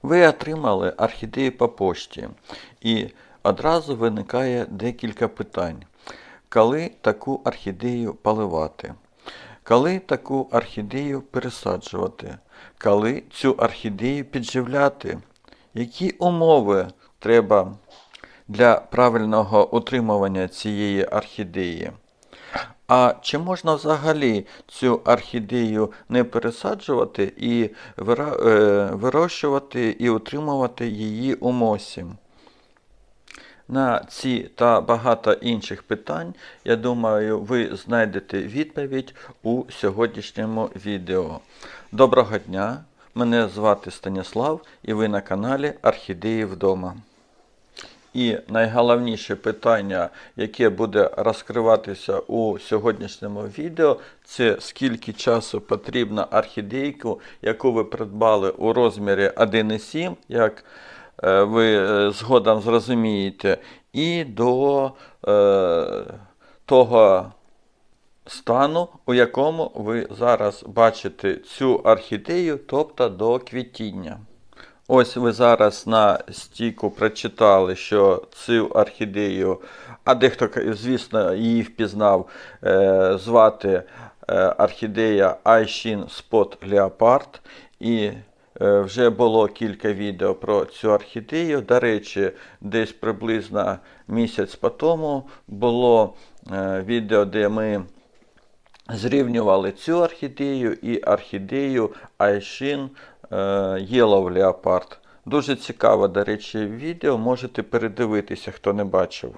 Ви отримали орхідею по пошті, і одразу виникає декілька питань. Коли таку орхідею поливати? Коли таку орхідею пересаджувати? Коли цю орхідею підживляти? Які умови треба для правильного утримування цієї орхідеї? А чи можна взагалі цю орхідею не пересаджувати і вирощувати і утримувати її у мосі? На ці та багато інших питань, я думаю, ви знайдете відповідь у сьогоднішньому відео. Доброго дня! Мене звати Станіслав і ви на каналі Орхідеї вдома. І найголовніше питання, яке буде розкриватися у сьогоднішньому відео, це скільки часу потрібно орхідейку, яку ви придбали у розмірі 1,7, як ви згодом зрозумієте, і до того стану, у якому ви зараз бачите цю орхідею, тобто до квітіння. Ось ви зараз на стійку прочитали, що цю орхідею, а дехто, звісно, її впізнав, звати орхідея Айшін Spot Leopard. І вже було кілька відео про цю орхідею. До речі, десь приблизно місяць по тому було відео, де ми зрівнювали цю орхідею і орхідею Айшін Yellow Leopard. Дуже цікаве, до речі, відео, можете передивитися, хто не бачив.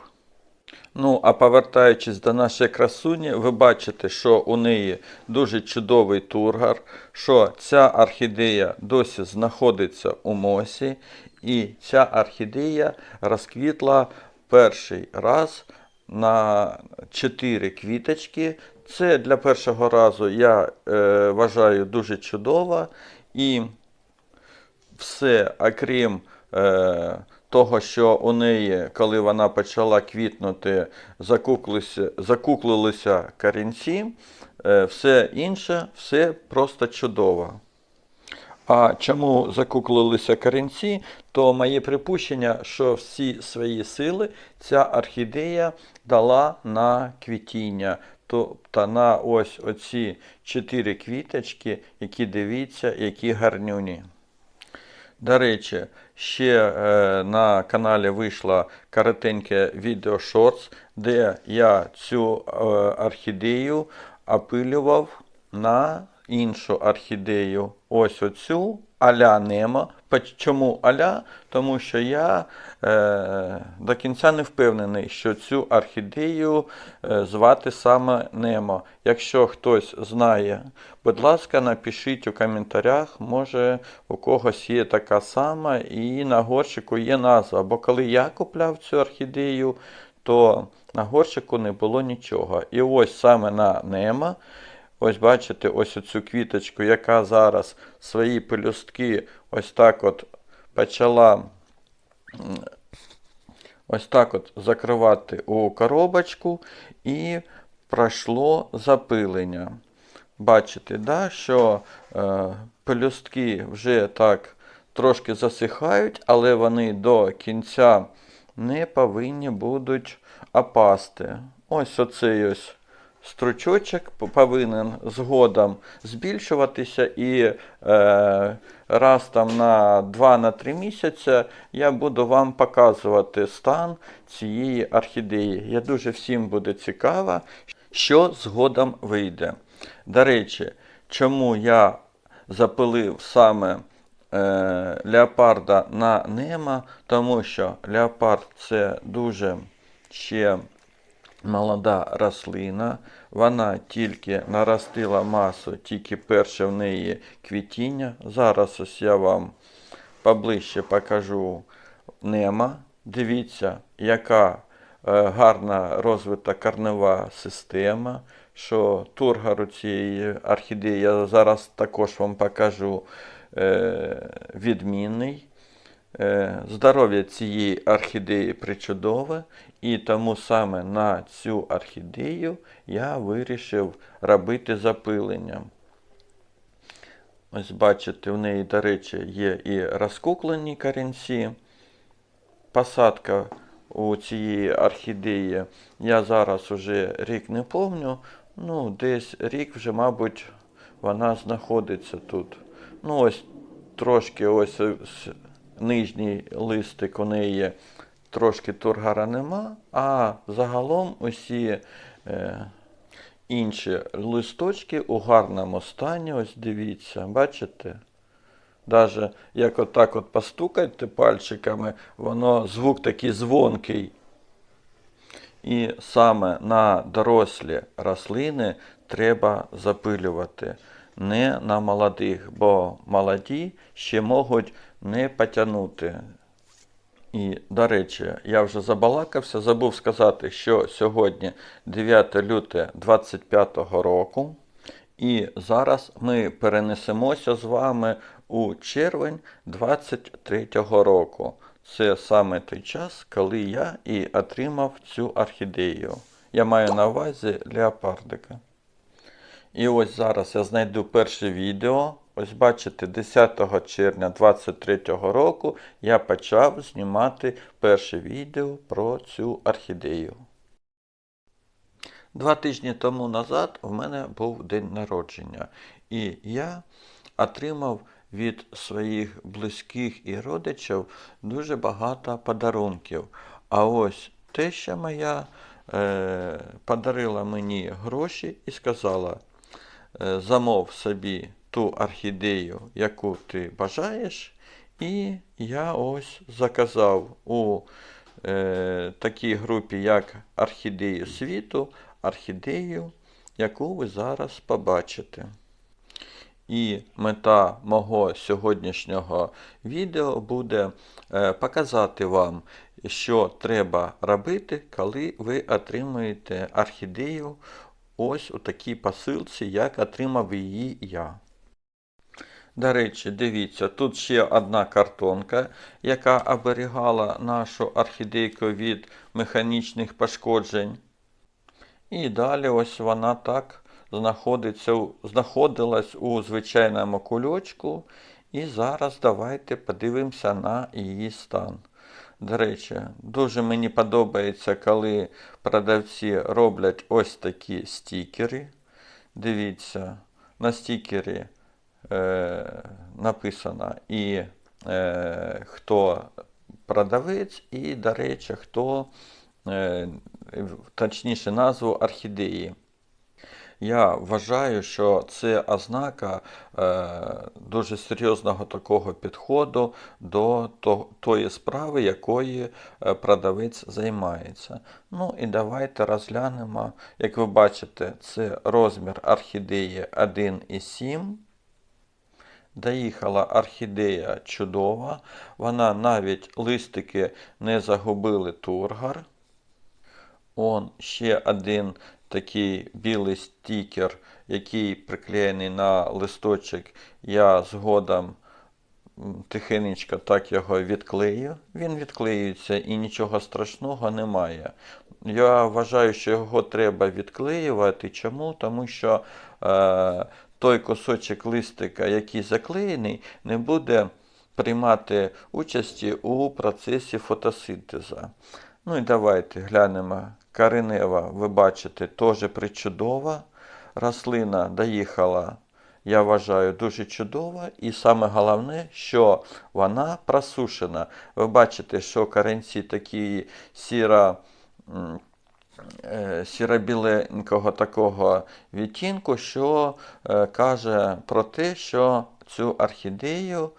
Ну, а повертаючись до нашої красуні, ви бачите, що у неї дуже чудовий тургор, що ця орхідея досі знаходиться у мосі, і ця орхідея розквітла перший раз на 4 квіточки. Це для першого разу, я вважаю, дуже чудово. І все, окрім того, що у неї, коли вона почала квітнути, закуклилися корінці, все інше, все просто чудово. А чому закуклилися корінці, то моє припущення, що всі свої сили ця орхідея дала на квітіння. Тобто на ось оці 4 квіточки, які, дивіться, які гарнюні. До речі, ще на каналі вийшло коротеньке відео Shorts, де я цю орхідею опилював на іншу орхідею. Ось оцю а-ля Немо. Чому а-ля? Тому що я до кінця не впевнений, що цю орхідею звати саме Немо. Якщо хтось знає, будь ласка, напишіть у коментарях, може у когось є така сама і на горщику є назва. Бо коли я купляв цю орхідею, то на горщику не було нічого. І ось саме на Немо, ось бачите, ось оцю квіточку, яка зараз свої пелюстки ось так от почала ось так от закривати у коробочку, і пройшло запилення. Бачите, да, що пелюстки вже так трошки засихають, але вони до кінця не повинні будуть опасти. Ось оцей ось стручочок повинен згодом збільшуватися, і раз там на 2-3 місяці я буду вам показувати стан цієї орхідеї. Я дуже всім буде цікаво, що згодом вийде. До речі, чому я запилив саме леопарда на Немо? Тому що леопард це дуже ще молода рослина, вона тільки наростила масу, тільки перше в неї квітіння. Зараз ось я вам поближче покажу Немо. Дивіться, яка гарна розвита корнева система, що тургор у цієї орхідеї, я зараз також вам покажу, відмінний. Здоров'я цієї орхідеї причудове, і тому саме на цю орхідею я вирішив робити запилення. Ось бачите, в неї, до речі, є і розкуклені корінці. Посадка у цієї орхідеї, я зараз уже рік не пам'ятаю, ну десь рік вже, мабуть, вона знаходиться тут. Ну ось трошки ось нижній листик у неї трошки тургара нема, а загалом усі інші листочки у гарному стані, ось дивіться, бачите? Даже як отак от постукати пальчиками, воно звук такий дзвонкий. І саме на дорослі рослини треба запилювати, не на молодих, бо молоді ще можуть не потягнути. І, до речі, я вже забалакався, забув сказати, що сьогодні 9 лютого 2025 року. І зараз ми перенесемося з вами у червень 23-го року. Це саме той час, коли я і отримав цю орхідею. Я маю на увазі леопардика. І ось зараз я знайду перше відео. Ось бачите, 10 червня 23-го року я почав знімати перше відео про цю орхідею. 2 тижні тому назад в мене був день народження, і я отримав від своїх близьких і родичів дуже багато подарунків. А ось теща моя подарила мені гроші і сказала, замов собі ту орхідею, яку ти бажаєш, і я ось заказав у такій групі, як Орхідеї світу, орхідею, яку ви зараз побачите. І мета мого сьогоднішнього відео буде показати вам, що треба робити, коли ви отримуєте орхідею ось у такій посилці, як отримав її я. До речі, дивіться, тут ще одна картонка, яка оберігала нашу орхідейку від механічних пошкоджень. І далі ось вона так знаходилась у звичайному кульочку. І зараз давайте подивимося на її стан. До речі, дуже мені подобається, коли продавці роблять ось такі стікери. Дивіться, на стікері написано і хто продавець, і, до речі, хто, точніше, назву орхідеї. Я вважаю, що це ознака дуже серйозного такого підходу до тої справи, якою продавець займається. Ну і давайте розглянемо. Як ви бачите, це розмір орхідеї 1,7. Доїхала орхідея чудова. Вона навіть листики не загубили тургар. Он ще один такий білий стікер, який приклеєний на листочок. Я згодом тихенечко так його відклею. Він відклеюється і нічого страшного немає. Я вважаю, що його треба відклеювати. Чому? Тому що той кусочок листика, який заклеєний, не буде приймати участі у процесі фотосинтезу. Ну і давайте глянемо. Коренева, ви бачите, теж причудова. Рослина доїхала, я вважаю, дуже чудова. І саме головне, що вона просушена. Ви бачите, що корінці такі сіро-біленького такого відтінку, що каже про те, що цю орхідею,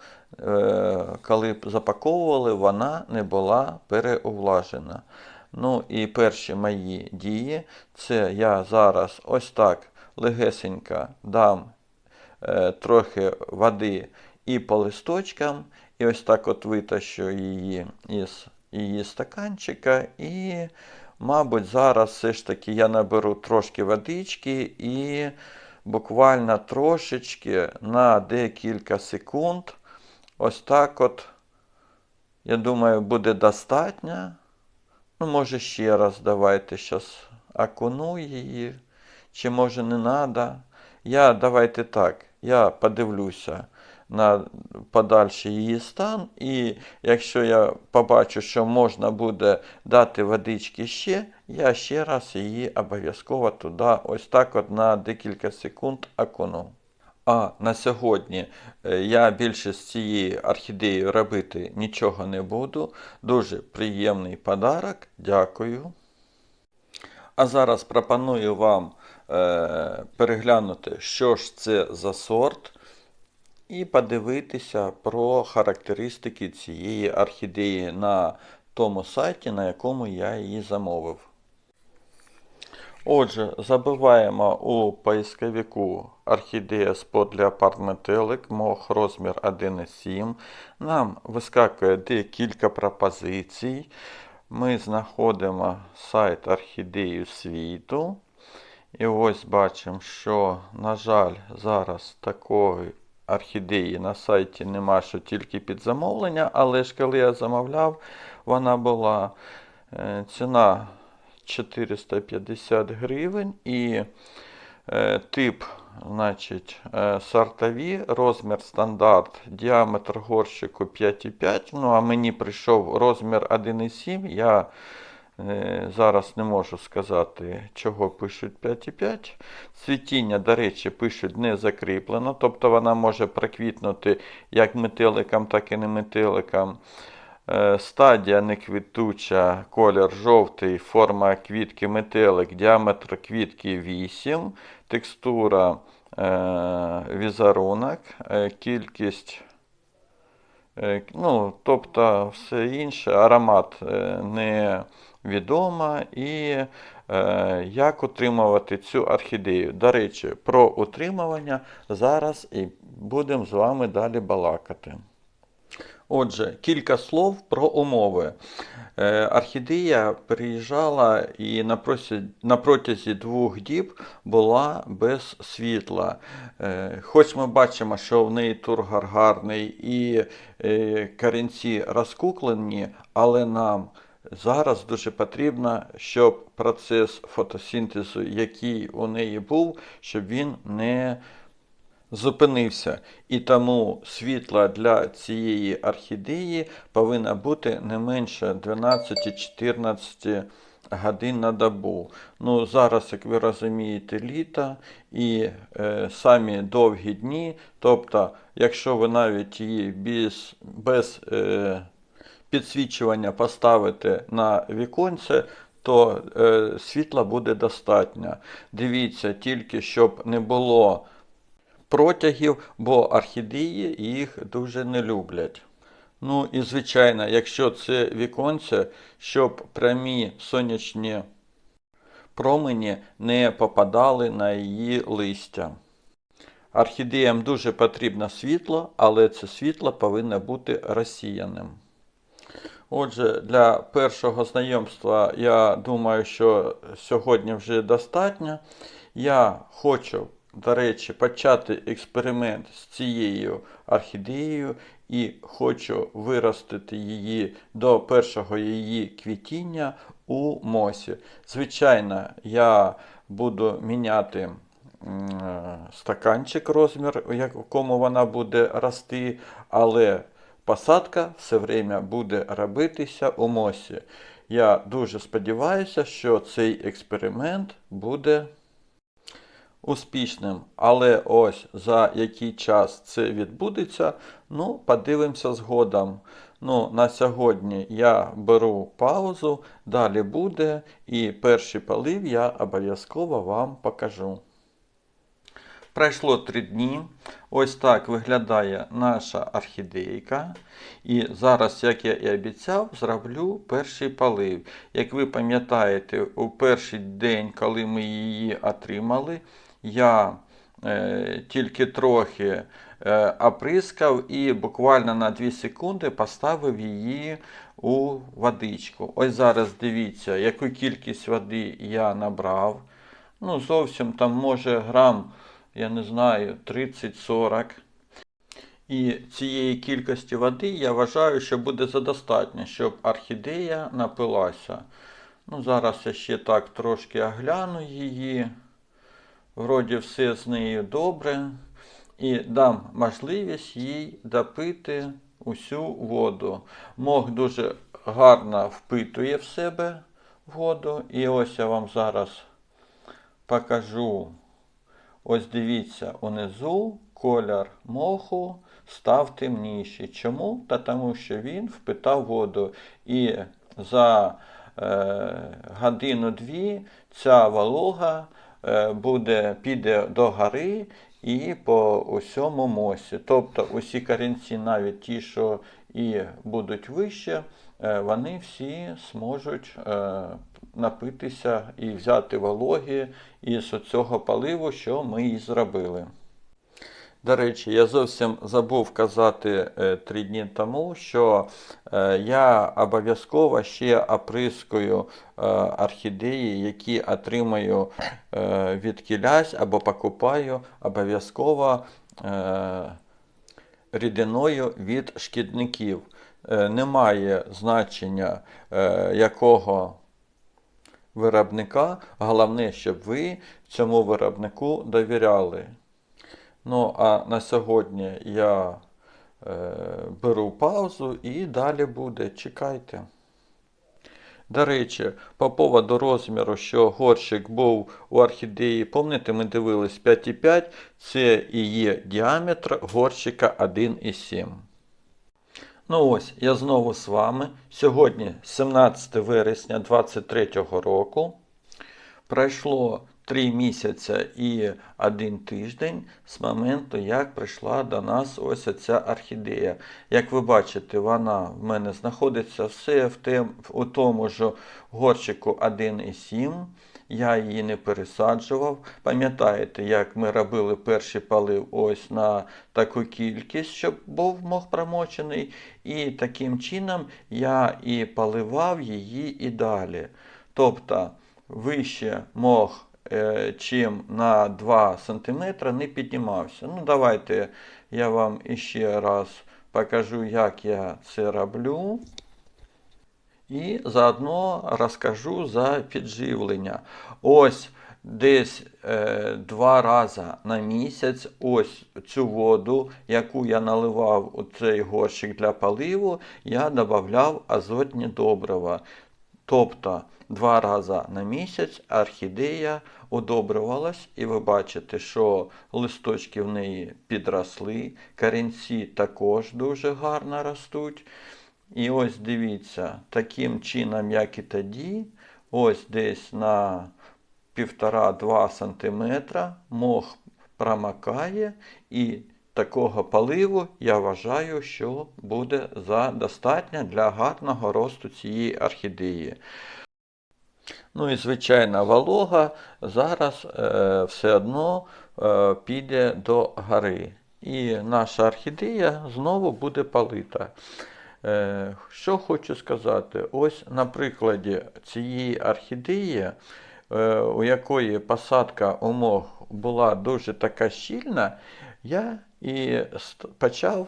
коли запаковували, вона не була переувлажена. Ну і перші мої дії, це я зараз ось так легесенько дам трохи води і по листочкам, і ось так от витащу її із її стаканчика, і, мабуть, зараз все ж таки я наберу трошки водички і буквально трошечки на декілька секунд, ось так от, я думаю, буде достатньо. Ну, може, ще раз давайте зараз окуну її, чи може не треба. Давайте так, я подивлюся на подальший її стан, і якщо я побачу, що можна буде дати водички ще, я ще раз її обов'язково туди ось так от на декілька секунд окуну. А на сьогодні я більше з цією орхідеєю робити нічого не буду. Дуже приємний подарок. Дякую. А зараз пропоную вам переглянути, що ж це за сорт, і подивитися про характеристики цієї орхідеї на тому сайті, на якому я її замовив. Отже, забиваємо у поисковику орхідея спот леопард метелик, мох розмір 1,7. Нам вискакує декілька пропозицій. Ми знаходимо сайт орхідеї світу. І ось бачимо, що, на жаль, зараз такої орхідеї на сайті нема, що тільки під замовлення, але ж коли я замовляв, вона була ціна 450 гривень і тип, значить, сортові, розмір стандарт, діаметр горщику 5,5, ну а мені прийшов розмір 1,7, я зараз не можу сказати, чого пишуть 5,5. Цвітіння, до речі, пишуть не закріплено, тобто вона може проквітнути як метеликам, так і не метеликам. Стадія неквітуча, колір жовтий, форма квітки метелик, діаметр квітки 8, текстура візерунок, кількість, ну, тобто все інше, аромат невідомо і як утримувати цю орхідею. До речі, про утримування зараз і будемо з вами далі балакати. Отже, кілька слов про умови. Орхідея приїжджала і на протязі 2 діб була без світла. Хоч ми бачимо, що в неї тургор гарний і корінці розкуклені, але нам зараз дуже потрібно, щоб процес фотосинтезу, який у неї був, щоб він не зупинився. І тому світла для цієї орхідеї повинно бути не менше 12-14 годин на добу. Ну, зараз, як ви розумієте, літо і самі довгі дні, тобто, якщо ви навіть її без підсвічування поставите на віконце, то світла буде достатньо. Дивіться тільки, щоб не було протягів, бо орхідеї їх дуже не люблять. Ну і звичайно, якщо це віконце, щоб прямі сонячні промені не попадали на її листя. Орхідеям дуже потрібно світло, але це світло повинно бути розсіяним. Отже, для першого знайомства, я думаю, що сьогодні вже достатньо. Я хочу, до речі, почати експеримент з цією орхідеєю і хочу виростити її до першого її квітіння у мосі. Звичайно, я буду міняти стаканчик, розмір, у якому вона буде рости, але посадка все время буде робитися у мосі. Я дуже сподіваюся, що цей експеримент буде успішним. Але ось за який час це відбудеться, ну, подивимося згодом. Ну, на сьогодні я беру паузу, далі буде, і перший полив я обов'язково вам покажу. Пройшло 3 дні. Ось так виглядає наша орхідейка. І зараз, як я і обіцяв, зроблю перший полив. Як ви пам'ятаєте, у перший день, коли ми її отримали, я тільки трохи оприскав і буквально на 2 секунди поставив її у водичку. Ось зараз дивіться, яку кількість води я набрав. Ну, зовсім там може грам, я не знаю, 30-40. І цієї кількості води я вважаю, що буде задостатньо, щоб орхідея напилася. Ну, зараз я ще так трошки огляну її. Вроді все з нею добре. і дам можливість їй допити усю воду. Мох дуже гарно впитує в себе воду. І ось я вам зараз покажу. Ось дивіться, унизу колір моху став темніший. Чому? Та тому що він впитав воду. І за годину-дві ця волога піде до гори і по усьому мосі. Тобто усі корінці, навіть ті, що і будуть вище, вони всі зможуть напитися і взяти вологи із цього поливу, що ми і зробили. До речі, я зовсім забув казати 3 дні тому, що я обов'язково ще оприскую орхідеї, які отримаю від кілясь або покупаю обов'язково рідиною від шкідників. Немає значення якого виробника, головне, щоб ви цьому виробнику довіряли. Ну, а на сьогодні я беру паузу і далі буде. Чекайте. До речі, по поводу розміру, що горщик був у орхідеї, пам'ятаєте, ми дивились 5,5, це і є діаметр горщика 1,7. Ну ось, я знову з вами. Сьогодні 17 вересня 2023 року. Пройшло 3 місяці і 1 тиждень з моменту, як прийшла до нас ось ця орхідея. Як ви бачите, вона в мене знаходиться все у тому ж горщику 1,7. Я її не пересаджував. Пам'ятаєте, як ми робили перший полив ось на таку кількість, щоб був мох промочений. І таким чином я і поливав її і далі. Тобто вище мох, чим на 2 см не піднімався. Ну, давайте я вам іще раз покажу, як я це роблю. І заодно розкажу за підживлення. Ось десь 2 рази на місяць ось цю воду, яку я наливав у цей горщик для поливу, я додавав азотні добрива. Тобто 2 рази на місяць орхідея удобрювалась, і ви бачите, що листочки в неї підросли, корінці також дуже гарно ростуть. І ось дивіться, таким чином, як і тоді, ось десь на 1,5-2 см мох промокає, і такого поливу я вважаю, що буде достатньо для гарного росту цієї орхідеї. Ну і звичайна волога зараз все одно піде до гори. І наша орхідея знову буде полита. Що хочу сказати, ось на прикладі цієї орхідеї, у якої посадка у мох була дуже така щільна, я і почав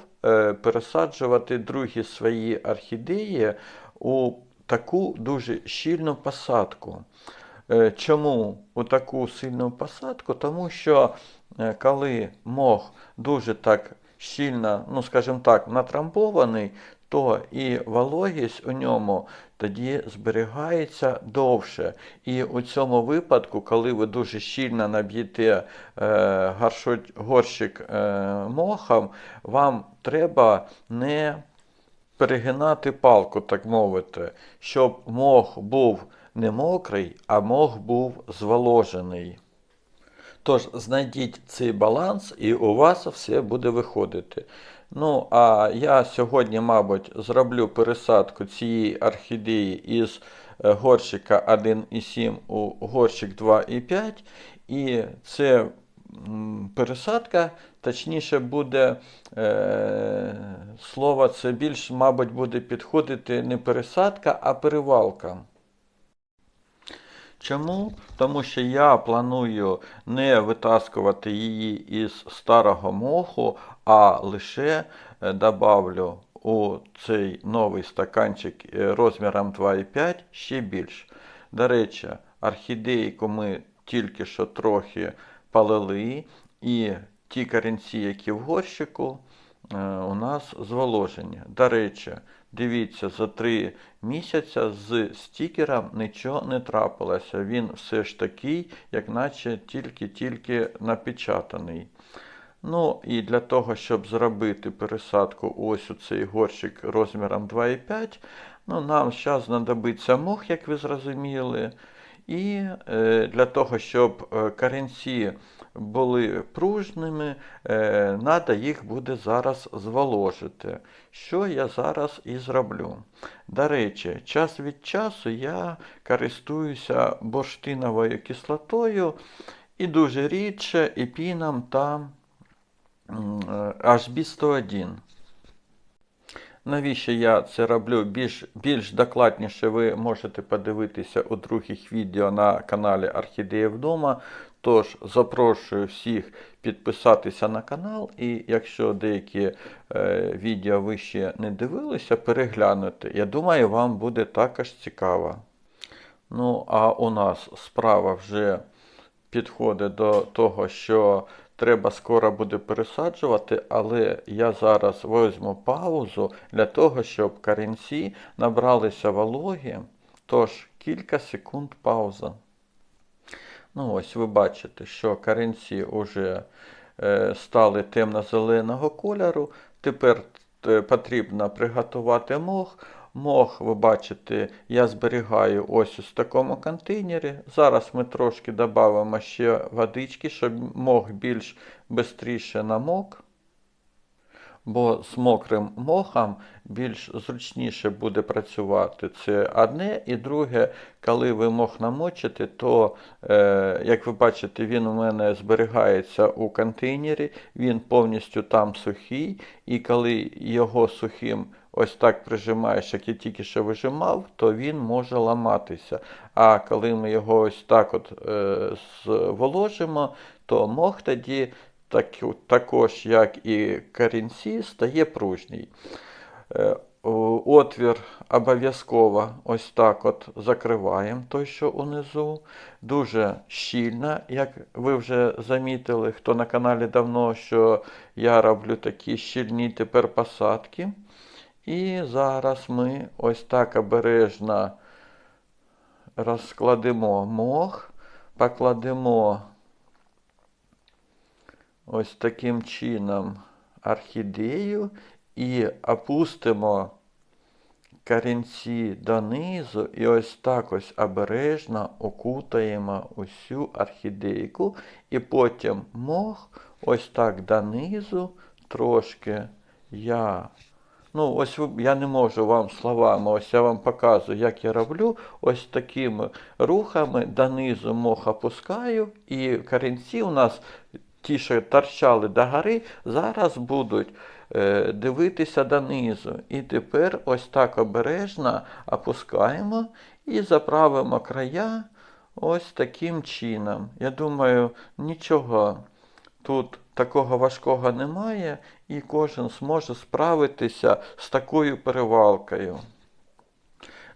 пересаджувати другі свої орхідеї у таку дуже щільну посадку. Чому у таку сильну посадку? Тому що коли мох дуже так щільно, ну скажімо так, натрамбований, то і вологість у ньому тоді зберігається довше. І у цьому випадку, коли ви дуже щільно наб'єте горщик мохом, вам треба не перегинати палку, так мовити, щоб мох був не мокрий, а мох був зволожений. Тож, знайдіть цей баланс і у вас все буде виходити. Ну, а я сьогодні, мабуть, зроблю пересадку цієї орхідеї із горщика 1,7 у горщик 2,5. І це пересадка, точніше буде слово, це більш, мабуть, буде підходити не пересадка, а перевалка. Чому? Тому що я планую не витаскувати її із старого моху, а лише добавлю у цей новий стаканчик розміром 2,5 ще більш. До речі, орхідейку ми тільки що трохи полили, і ті корінці, які в горщику, у нас зволожені. До речі, дивіться, за 3 місяці з стікером нічого не трапилося. Він все ж такий, як наче тільки-тільки напечатаний. Ну і для того, щоб зробити пересадку ось у цей горщик розміром 2,5, нам зараз знадобиться мох, як ви зрозуміли. І для того, щоб корінці були пружними, треба їх буде зараз зволожити, що я зараз і зроблю. До речі, час від часу я користуюся бурштиновою кислотою і дуже рідше епіном та HB101. Навіщо я це роблю? Більш докладніше ви можете подивитися у других відео на каналі Орхідея вдома. Тож запрошую всіх підписатися на канал, і якщо деякі відео ви ще не дивилися, переглянути. Я думаю, вам буде також цікаво. Ну, а у нас справа вже підходить до того, що треба скоро буде пересаджувати, але я зараз візьму паузу для того, щоб корінці набралися вологі. Тож, кілька секунд пауза. Ну ось ви бачите, що корінці вже стали темно-зеленого кольору. Тепер потрібно приготувати мох. Мох, ви бачите, я зберігаю ось у такому контейнері. Зараз ми трошки додамо ще водички, щоб мох більш швидше намок. Бо з мокрим мохом більш зручніше буде працювати. Це одне. І друге, коли ви мох намочите, то, як ви бачите, він у мене зберігається у контейнері, він повністю там сухий. І коли його сухим ось так прижимаєш, як я тільки що вижимав, то він може ламатися. А коли ми його ось так от зволожимо, то мох тоді також, як і корінці, стає пружній. Отвір обов'язково ось так от закриваємо, той, що унизу. Дуже щільно, як ви вже замітили, хто на каналі давно, що я роблю такі щільні тепер посадки. І зараз ми ось так обережно розкладемо мох, покладемо ось таким чином орхідею і опустимо корінці донизу і ось так ось обережно окутаємо усю орхідейку. І потім мох ось так донизу трошки я не можу вам словами, ось я вам показую, як я роблю. Ось такими рухами донизу мох опускаю, і корінці у нас, ті, що торчали догори, зараз будуть дивитися донизу. І тепер ось так обережно опускаємо і заправимо края ось таким чином. Я думаю, нічого тут такого важкого немає, і кожен зможе справитися з такою перевалкою.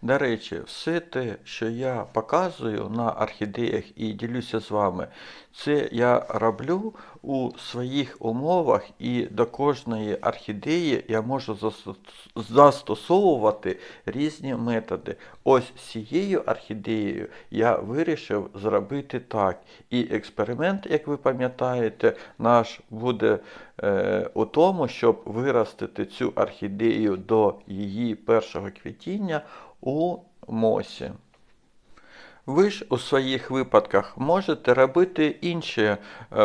До речі, все те, що я показую на орхідеях і ділюся з вами, це я роблю у своїх умовах, і до кожної орхідеї я можу застосовувати різні методи. Ось з цією орхідеєю я вирішив зробити так. І експеримент, як ви пам'ятаєте, наш буде у тому, щоб виростити цю орхідею до її першого квітіння у мосі. Ви ж у своїх випадках можете робити інші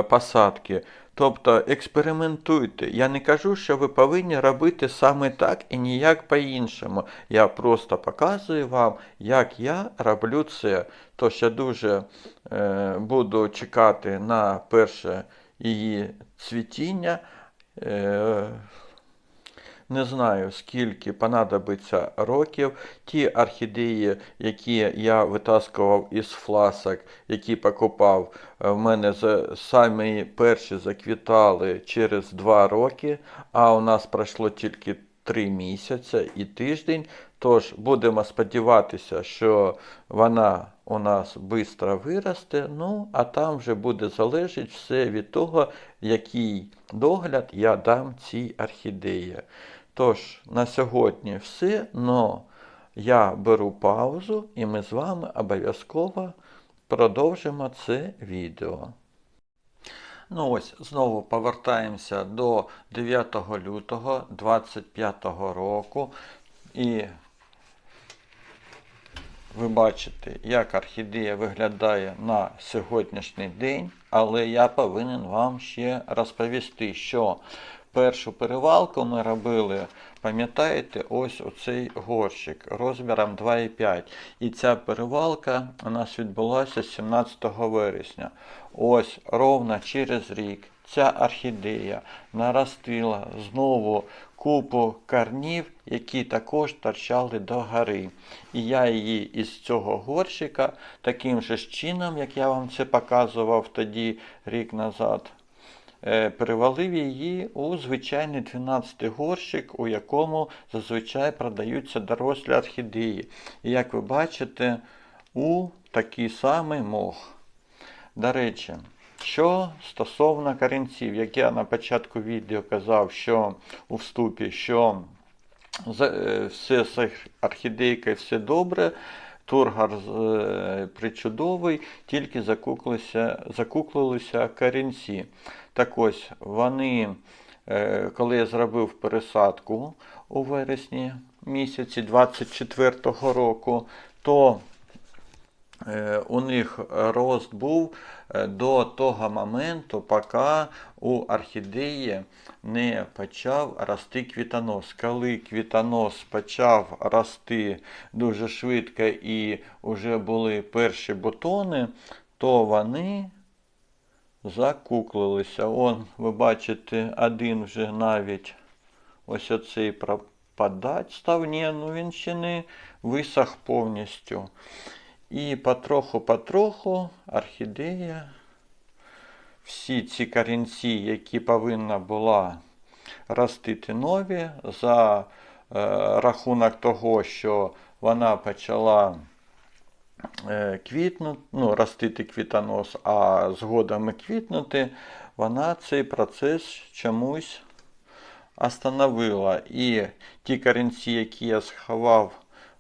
посадки, тобто експериментуйте. Я не кажу, що ви повинні робити саме так і ніяк по-іншому. Я просто показую вам, як я роблю це. Тож я дуже буду чекати на перше її цвітіння. Не знаю, скільки понадобиться років. Ті орхідеї, які я витаскував із фласок, які покупав, в мене самі перші заквітали через 2 роки, а у нас пройшло тільки 3 місяці і тиждень. Тож будемо сподіватися, що вона у нас швидко виросте. Ну, а там вже буде залежати все від того, який догляд я дам цій орхідеї. Тож, на сьогодні все, но я беру паузу і ми з вами обов'язково продовжимо це відео. Ну ось, знову повертаємося до 9 лютого 2025 року. І ви бачите, як орхідея виглядає на сьогоднішній день, але я повинен вам ще розповісти, що першу перевалку ми робили, пам'ятаєте, ось оцей горщик розміром 2,5. І ця перевалка у нас відбулася 17 вересня. Ось ровно через рік ця орхідея наростила знову купу корнів, які також торчали догори. І я її із цього горщика таким же чином, як я вам це показував тоді рік назад, перевалив її у звичайний 12-й горщик, у якому зазвичай продаються дорослі орхідеї. І як ви бачите, у такий самий мох. До речі, що стосовно корінців, як я на початку відео казав, що у вступі, що все з орхідейкою все добре, тургор причудовий, тільки закуклилися корінці. Так ось, вони, коли я зробив пересадку у вересні місяці 24-го року, то у них рост був до того моменту, поки у орхідеї не почав рости квітонос. Коли квітонос почав рости дуже швидко і вже були перші бутони, то вони закуклилися. Ви бачите, один вже навіть ось оцей пропадать став. Ні, ну він ще не висох повністю. І потроху орхідея, всі ці корінці, які повинна була ростити нові, за рахунок того, що вона почала квітнути, ростити квітонос, а згодом і квітнути, вона цей процес чомусь остановила. І ті корінці, які я сховав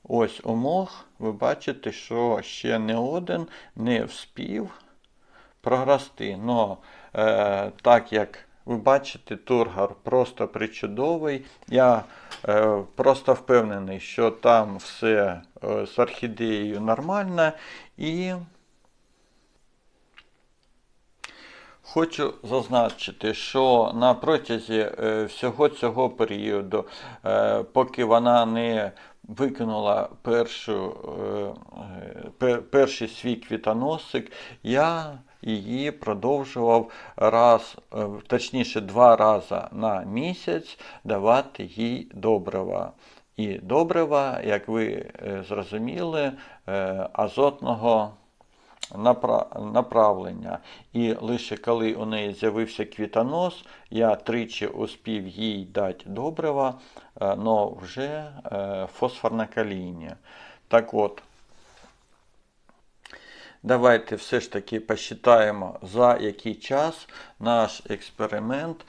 ось у мох, ви бачите, що ще не один не вспів прорости. Но так як ви бачите, тургор просто причудовий. Я просто впевнений, що там все з орхідеєю нормально. І хочу зазначити, що на протязі всього цього періоду, поки вона не викинула перший свій квітоносик, я її продовжував точніше 2 рази на місяць давати їй добрива. І добрива, як ви зрозуміли, азотного направлення. І лише коли у неї з'явився квітонос, я тричі успів їй дати добрива, але вже фосфорно-калійні. Так от, давайте все ж таки посчитаємо, за який час наш експеримент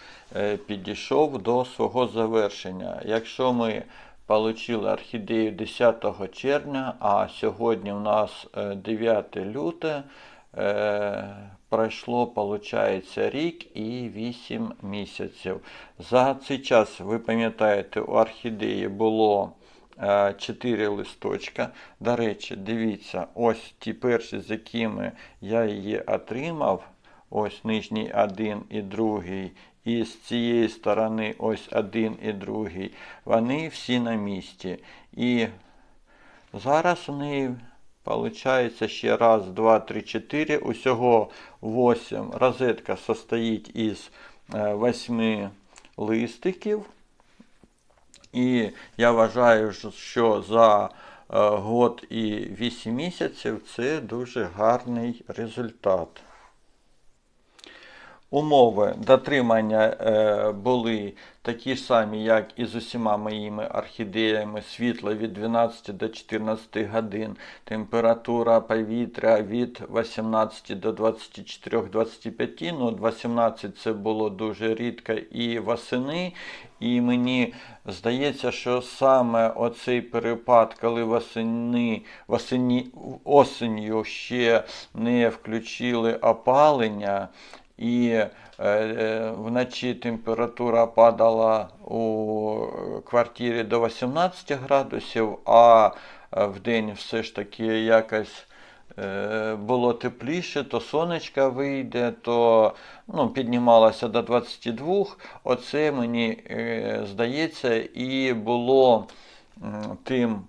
підійшов до свого завершення. Якщо ми отримали орхідею 10 червня, а сьогодні у нас 9 лютого, пройшло, виходить, рік і 8 місяців. За цей час, ви пам'ятаєте, у орхідеї було 4 листочка. До речі, дивіться, ось ті перші, з якими я її отримав, ось нижній один і другий, і з цієї сторони ось один і другий, вони всі на місці. І зараз у неї виходить ще раз, два, три, 4, усього 8. Розетка состоїть із 8 листиків. І я вважаю, що за год і 8 місяців це дуже гарний результат. Умови дотримання були такі ж самі, як і з усіма моїми орхідеями. Світло від 12 до 14 годин, температура повітря від 18 до 24-25, ну 18 це було дуже рідко і восени. І мені здається, що саме оцей перепад, коли осінню ще не включили опалення, і вночі температура падала у квартирі до 18 градусів, а вдень все ж таки якось було тепліше, то сонечко вийде, то піднімалося до 22. Оце, мені здається, і було тим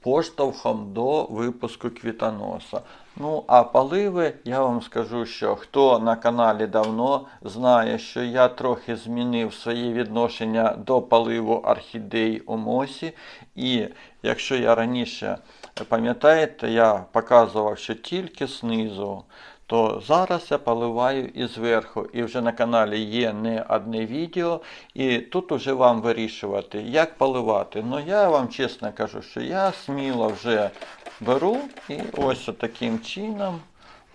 поштовхом до випуску квітоноса. Ну, а поливи, я вам скажу, що хто на каналі давно знає, що я трохи змінив своє відношення до поливу орхідей у мосі. І якщо я раніше, пам'ятаєте, я показував, що тільки знизу, то зараз я поливаю і зверху. І вже на каналі є не одне відео. І тут уже вам вирішувати, як поливати. Ну, я вам чесно кажу, що я сміло вже беру і ось таким чином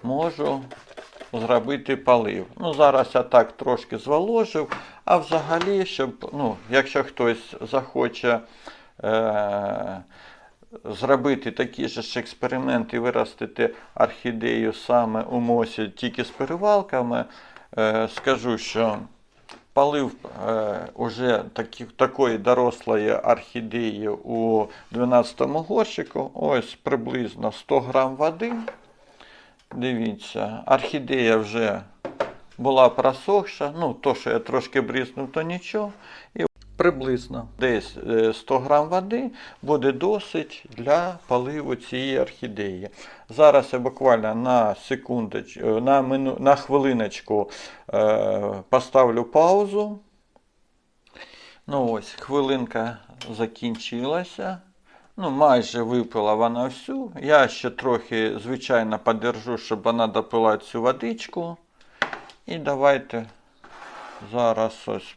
можу зробити полив. Ну, зараз я так трошки зволожив, а взагалі, щоб, якщо хтось захоче зробити такий же ж експеримент і виростити орхідею саме у мосі тільки з перевалками, скажу, що полив уже такої дорослої орхідеї у 12-му горщику, ось приблизно 100 грам води. Дивіться, орхідея вже була просохша, то, що я трошки брізнув, то нічого. І приблизно десь 100 грам води буде досить для поливу цієї орхідеї. Зараз я буквально на хвилиночку поставлю паузу. Ну ось, хвилинка закінчилася. Майже випила вона всю. Я ще трохи, звичайно, подержу, щоб вона допила цю водичку. І давайте зараз ось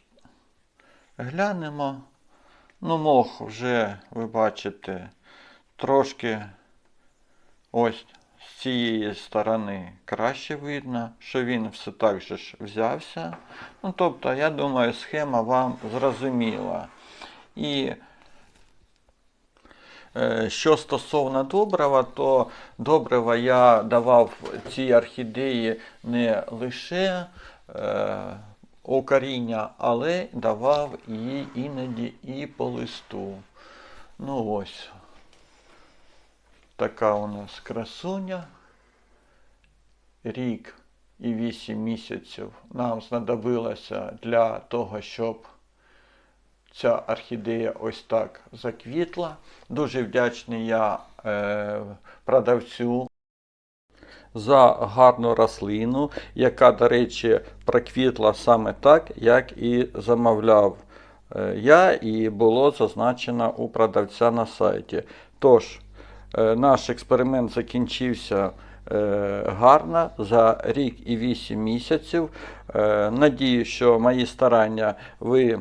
глянемо. Мох вже, ви бачите, трошки ось з цієї сторони краще видно, що він все так же ж взявся. Тобто, я думаю, схема вам зрозуміла. І що стосовно добрива, то добрива я давав цій орхідеї не лише у коріння, але давав її іноді і по листу. Ось. Така у нас красуня. Рік і 8 місяців нам знадобилося для того, щоб ця орхідея ось так заквітла. Дуже вдячний я продавцю за гарну рослину, яка, до речі, проквітла саме так, як і замовляв я, і було зазначено у продавця на сайті. Тож, наш експеримент закінчився гарно за рік і 8 місяців. Надію, що мої старання ви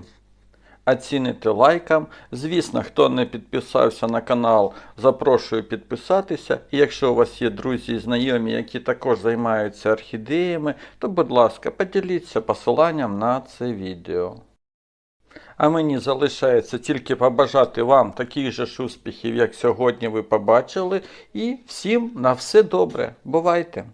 оціните лайком. Звісно, хто не підписався на канал, запрошую підписатися. І якщо у вас є друзі і знайомі, які також займаються орхідеями, то, будь ласка, поділіться посиланням на це відео. А мені залишається тільки побажати вам таких же ж успіхів, як сьогодні ви побачили. І всім на все добре. Бувайте!